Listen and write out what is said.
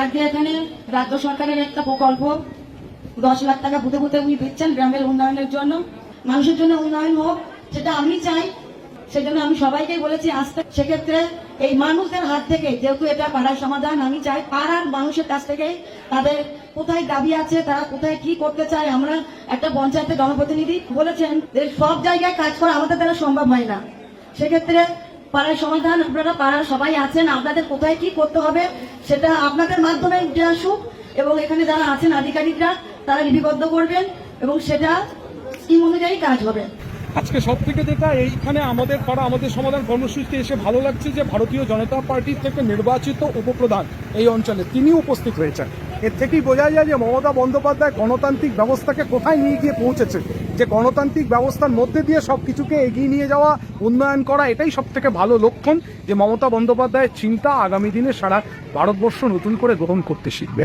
আজকে এখানে রাজ্য সরকারের একটা প্রকল্প 10 লাখ টাকা বুথে বুথে উনি দিচ্ছেন গ্রামের উন্নয়নের জন্য, মানুষের জন্য উন্নয়ন হোক সেটা আমি চাই। সেজন্য আমি সবাইকে বলেছি আসতে। সেক্ষেত্রে এই মানুষদের হাত থেকে, যেহেতু এটা পাড়ার সমাধান, আমি চাই পাড়ার মানুষের কাছ থেকে তাদের কোথায় দাবি আছে, তারা কোথায় কি করতে চায়। আমরা একটা পঞ্চায়েতের জনপ্রতিনিধি বলেছেন যে সব জায়গায় কাজ করা আমাদের দ্বারা সম্ভব হয় না। সেক্ষেত্রে পাড়ার সমাধান, আপনারা পাড়ার সবাই আছেন, আপনাদের কোথায় কি করতে হবে সেটা আপনাদের মাধ্যমে উঠে আসুক এবং এখানে যারা আছেন আধিকারিকরা তারা লিপিবদ্ধ করবেন এবং সেটা স্কিম অনুযায়ী কাজ হবে। আজকে সব থেকে যেটা এইখানে আমাদের পাড়া আমাদের সমাধান কর্মসূচিতে এসে ভালো লাগছে যে ভারতীয় জনতা পার্টির থেকে নির্বাচিত উপপ্রধান এই অঞ্চলে তিনি উপস্থিত হয়েছেন। এর থেকেই বোঝা যায় যে মমতা বন্দ্যোপাধ্যায় গণতান্ত্রিক ব্যবস্থাকে কোথায় নিয়ে গিয়ে পৌঁছেছে, যে গণতান্ত্রিক ব্যবস্থার মধ্যে দিয়ে সব কিছুকে এগিয়ে নিয়ে যাওয়া, উন্নয়ন করা, এটাই সব থেকে ভালো লক্ষণ যে মমতা বন্দ্যোপাধ্যায়ের চিন্তা আগামী দিনে সারা ভারতবর্ষ নতুন করে গ্রহণ করতে শিখবে।